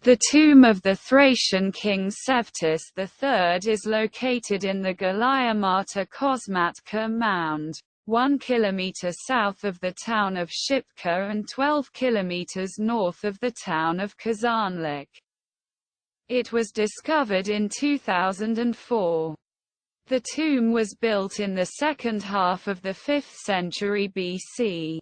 The tomb of the Thracian king Sevtis III is located in the Galiamata Kosmatka mound, 1 kilometer south of the town of Shipka and 12 kilometers north of the town of Kazanlik. It was discovered in 2004. The tomb was built in the second half of the 5th century BC.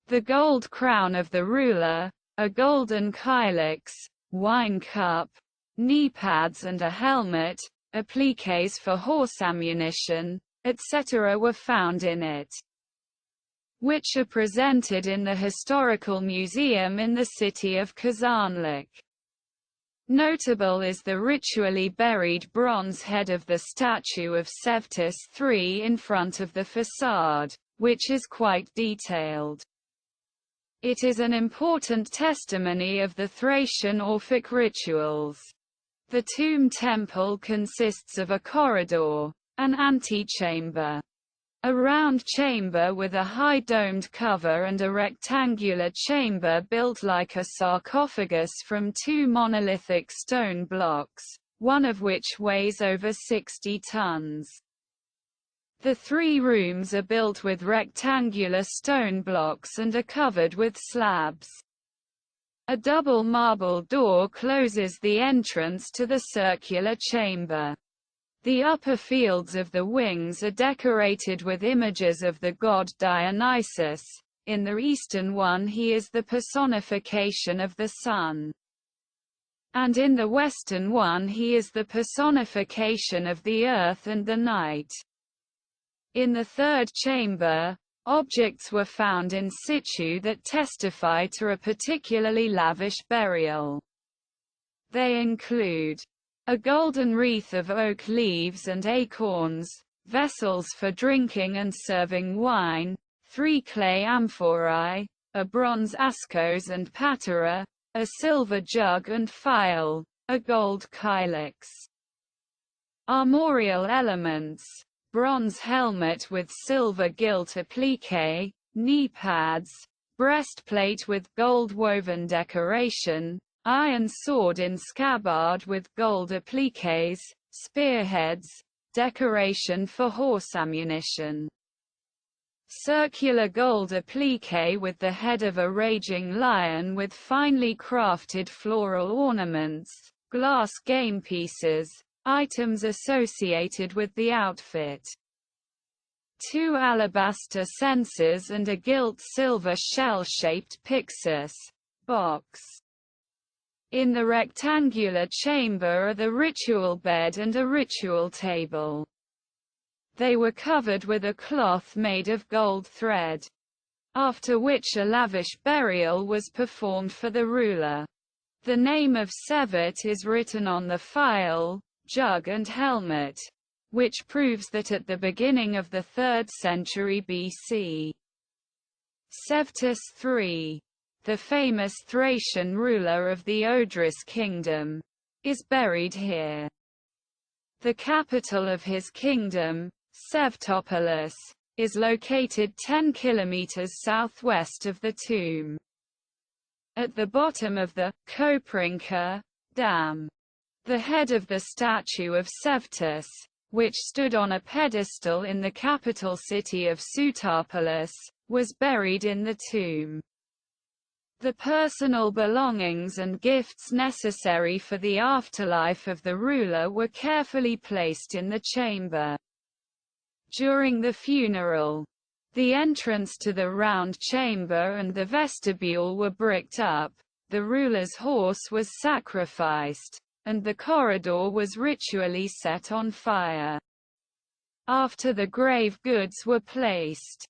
The gold crown of the ruler, a golden kylix, wine cup, knee pads and a helmet, appliques for horse ammunition, etc. were found in it, which are presented in the Historical Museum in the city of Kazanlik. Notable is the ritually buried bronze head of the statue of Sevtis III in front of the facade, which is quite detailed. It is an important testimony of the Thracian Orphic rituals. The tomb temple consists of a corridor, an antechamber, a round chamber with a high domed cover and a rectangular chamber built like a sarcophagus from 2 monolithic stone blocks, one of which weighs over 60 tons. The 3 rooms are built with rectangular stone blocks and are covered with slabs. A double marble door closes the entrance to the circular chamber. The upper fields of the wings are decorated with images of the god Dionysus. In the eastern one he is the personification of the sun, and in the western one he is the personification of the earth and the night. In the third chamber, objects were found in situ that testify to a particularly lavish burial. They include a golden wreath of oak leaves and acorns, vessels for drinking and serving wine, 3 clay amphorae, a bronze ascos and patera, a silver jug and phial, a gold kylix. Armorial elements: bronze helmet with silver gilt applique, knee pads, breastplate with gold woven decoration, iron sword in scabbard with gold appliques, spearheads, decoration for horse ammunition. Circular gold applique with the head of a raging lion with finely crafted floral ornaments, glass game pieces, items associated with the outfit. 2 alabaster censers and a gilt silver shell-shaped pyxis box. In the rectangular chamber are the ritual bed and a ritual table. They were covered with a cloth made of gold thread, after which a lavish burial was performed for the ruler. The name of Sevt is written on the phial, jug and helmet, which proves that at the beginning of the 3rd century BC, Sevtis III, the famous Thracian ruler of the Odris kingdom, is buried here. The capital of his kingdom, Sevtopolis, is located 10 kilometers southwest of the tomb. At the bottom of the Koprinka dam, the head of the statue of Sevtis, which stood on a pedestal in the capital city of Pseutopolis, was buried in the tomb. The personal belongings and gifts necessary for the afterlife of the ruler were carefully placed in the chamber. During the funeral, the entrance to the round chamber and the vestibule were bricked up, the ruler's horse was sacrificed, and the corridor was ritually set on fire. After the grave goods were placed,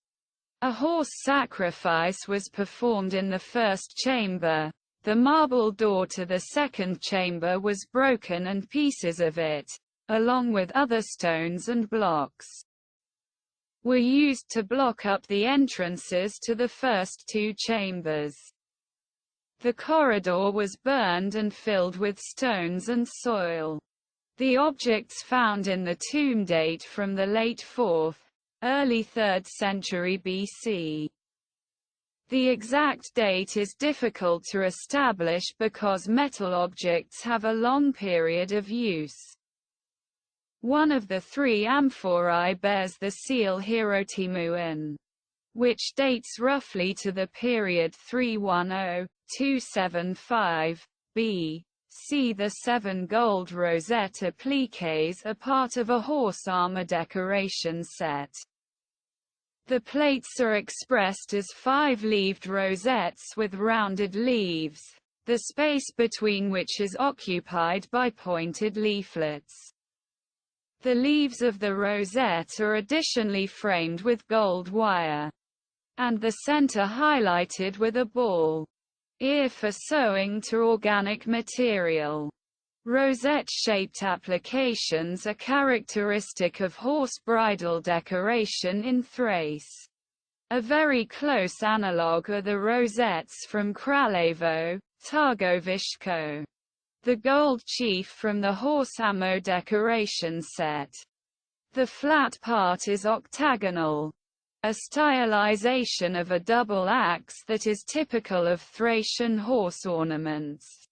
a horse sacrifice was performed in the first chamber. The marble door to the second chamber was broken and pieces of it, along with other stones and blocks, were used to block up the entrances to the first 2 chambers. The corridor was burned and filled with stones and soil. The objects found in the tomb date from the late 4th, early 3rd century BC. The exact date is difficult to establish because metal objects have a long period of use. One of the three amphorae bears the seal Hierotimuon, which dates roughly to the period 310–275 B.C. The 7 gold rosette appliques are part of a horse armor decoration set. The plates are expressed as 5-leaved rosettes with rounded leaves, the space between which is occupied by pointed leaflets. The leaves of the rosette are additionally framed with gold wire, and the center highlighted with a ball ear for sewing to organic material. Rosette-shaped applications are characteristic of horse bridle decoration in Thrace. A very close analogue are the rosettes from Kraljevo, Targovisko, the gold chief from the horse ammo decoration set. The flat part is octagonal, a stylization of a double axe that is typical of Thracian horse ornaments.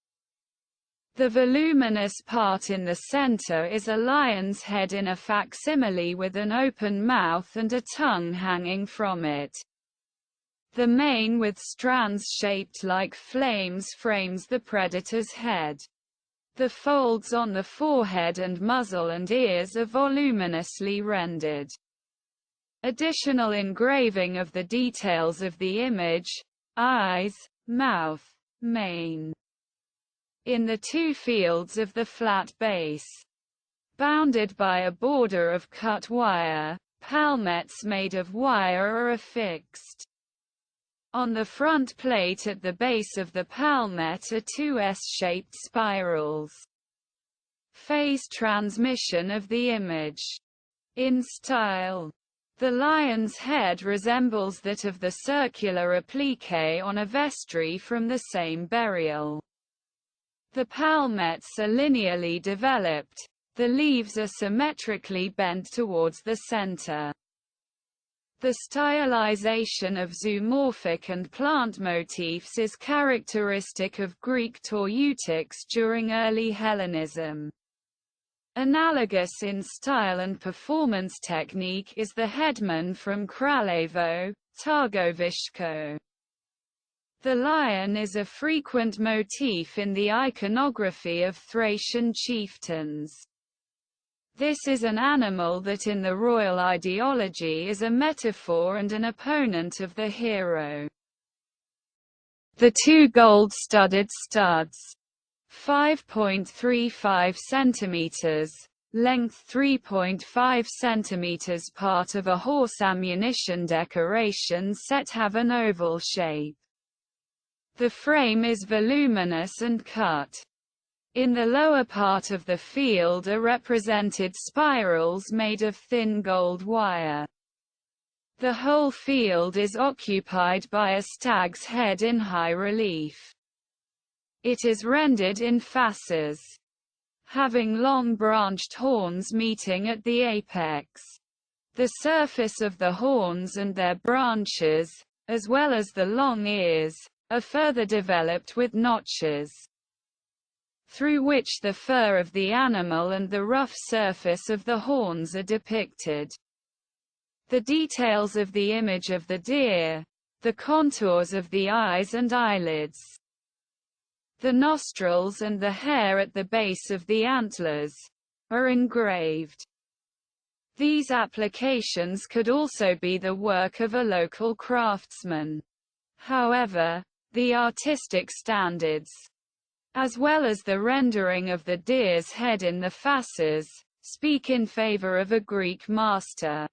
The voluminous part in the center is a lion's head in a facsimile with an open mouth and a tongue hanging from it. The mane with strands shaped like flames frames the predator's head. The folds on the forehead and muzzle and ears are voluminously rendered. Additional engraving of the details of the image, eyes, mouth, mane, in the two fields of the flat base, bounded by a border of cut wire. Palmettes made of wire are affixed. On the front plate at the base of the palmette are two S-shaped spirals. Phase transmission of the image. In style, the lion's head resembles that of the circular applique on a vestry from the same burial. The palmettes are linearly developed. The leaves are symmetrically bent towards the center. The stylization of zoomorphic and plant motifs is characteristic of Greek Todorov-Utics during early Hellenism. Analogous in style and performance technique is the headman from Kraljevo, Targovisko. The lion is a frequent motif in the iconography of Thracian chieftains. This is an animal that in the royal ideology is a metaphor and an opponent of the hero. The two gold-studded studs, 5.35 cm, length 3.5 cm, part of a horse ammunition decoration set, have an oval shape. The frame is voluminous and cut. In the lower part of the field are represented spirals made of thin gold wire. The whole field is occupied by a stag's head in high relief. It is rendered in fasces, having long branched horns meeting at the apex. The surface of the horns and their branches, as well as the long ears, are further developed with notches, through which the fur of the animal and the rough surface of the horns are depicted. The details of the image of the deer, the contours of the eyes and eyelids, the nostrils and the hair at the base of the antlers, are engraved. These applications could also be the work of a local craftsman. However, the artistic standards, as well as the rendering of the deer's head in the fasces, speak in favor of a Greek master.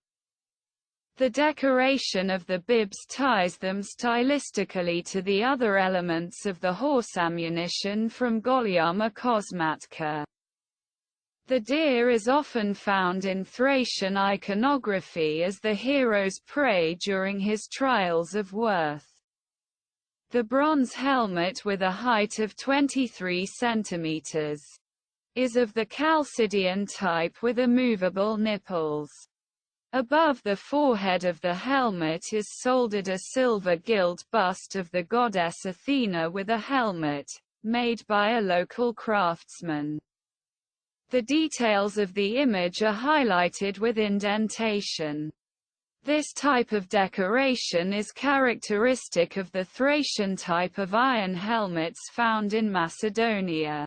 The decoration of the bibs ties them stylistically to the other elements of the horse ammunition from Golyama Kosmatka. The deer is often found in Thracian iconography as the hero's prey during his trials of worth. The bronze helmet, with a height of 23 cm, is of the Chalcidian type with immovable nipples. Above the forehead of the helmet is soldered a silver gilt bust of the goddess Athena with a helmet, made by a local craftsman. The details of the image are highlighted with indentation. This type of decoration is characteristic of the Thracian type of iron helmets found in Macedonia.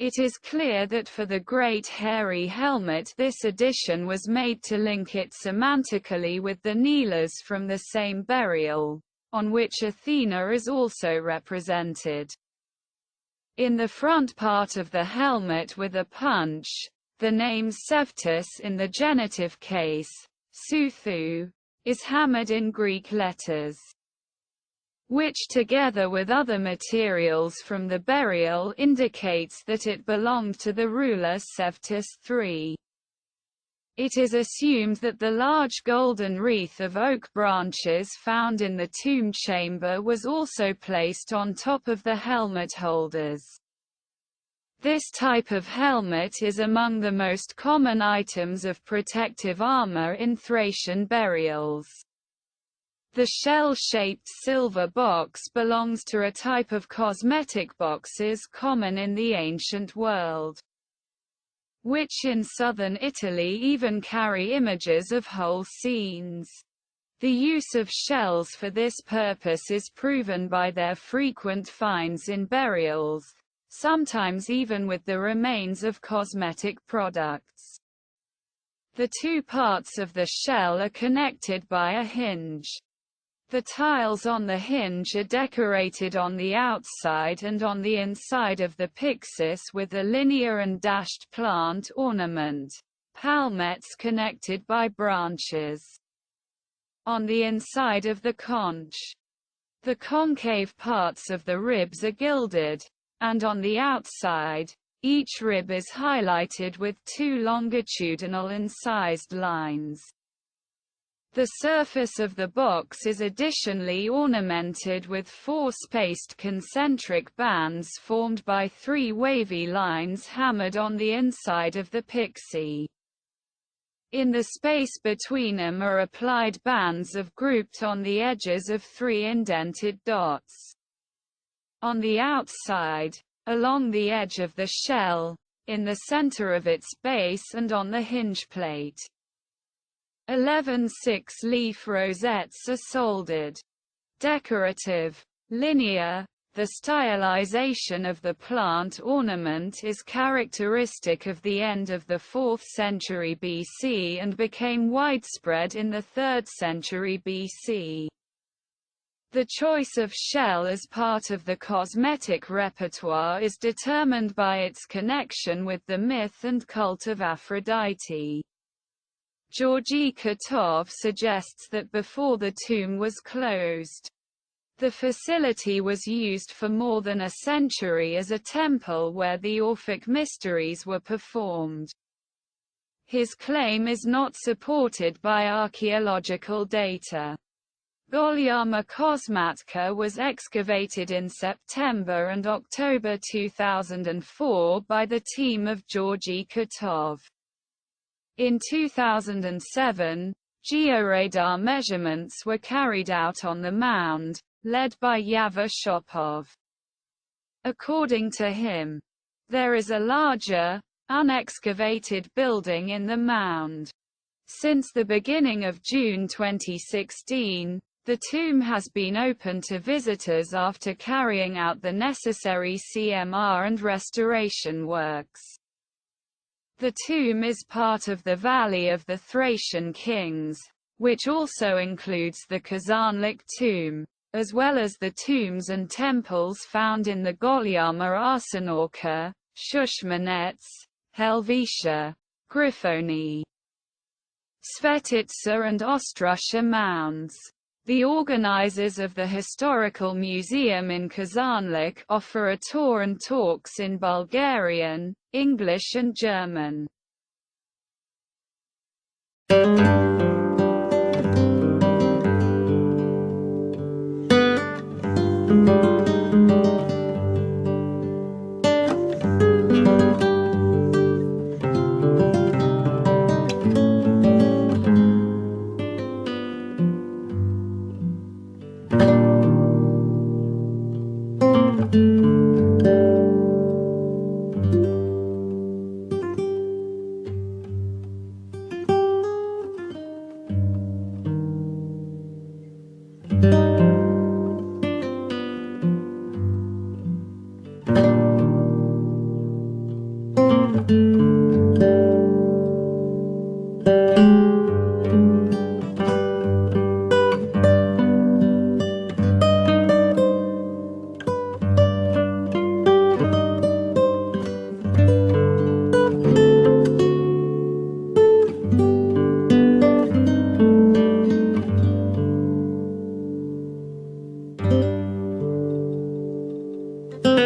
It is clear that for the Great Hairy Helmet this addition was made to link it semantically with the kneelers from the same burial, on which Athena is also represented. In the front part of the helmet with a punch, the name Sevtus in the genitive case, Southu, is hammered in Greek letters, which together with other materials from the burial indicates that it belonged to the ruler Sevtus III. It is assumed that the large golden wreath of oak branches found in the tomb chamber was also placed on top of the helmet holders. This type of helmet is among the most common items of protective armor in Thracian burials. The shell-shaped silver box belongs to a type of cosmetic boxes common in the ancient world, which in southern Italy even carry images of whole scenes. The use of shells for this purpose is proven by their frequent finds in burials, sometimes even with the remains of cosmetic products. The two parts of the shell are connected by a hinge. The tiles on the hinge are decorated on the outside and on the inside of the pyxis with a linear and dashed plant ornament, palmettes connected by branches. On the inside of the conch, the concave parts of the ribs are gilded, and on the outside, each rib is highlighted with two longitudinal incised lines. The surface of the box is additionally ornamented with four spaced concentric bands formed by three wavy lines hammered on the inside of the pyxie. In the space between them are applied bands grouped on the edges of three indented dots. On the outside, along the edge of the shell, in the center of its base and on the hinge plate, 11 six-leaf rosettes are soldered. Decorative. Linear. The stylization of the plant ornament is characteristic of the end of the 4th century BC and became widespread in the 3rd century BC. The choice of shell as part of the cosmetic repertoire is determined by its connection with the myth and cult of Aphrodite. Georgy Kotov suggests that before the tomb was closed, the facility was used for more than a century as a temple where the Orphic mysteries were performed. His claim is not supported by archaeological data. Golyama Kosmatka was excavated in September and October 2004 by the team of Georgy Kotov. In 2007, georadar measurements were carried out on the mound, led by Yavor Shopov. According to him, there is a larger, unexcavated building in the mound. Since the beginning of June 2016, the tomb has been open to visitors after carrying out the necessary CMR and restoration works. The tomb is part of the Valley of the Thracian Kings, which also includes the Kazanlik tomb, as well as the tombs and temples found in the Golyama Arsenorka, Shushmanets, Helvetia, Grifoni, Svetitsa and Ostrusha mounds. The organizers of the Historical Museum in Kazanlik offer a tour and talks in Bulgarian, English and German.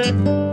you.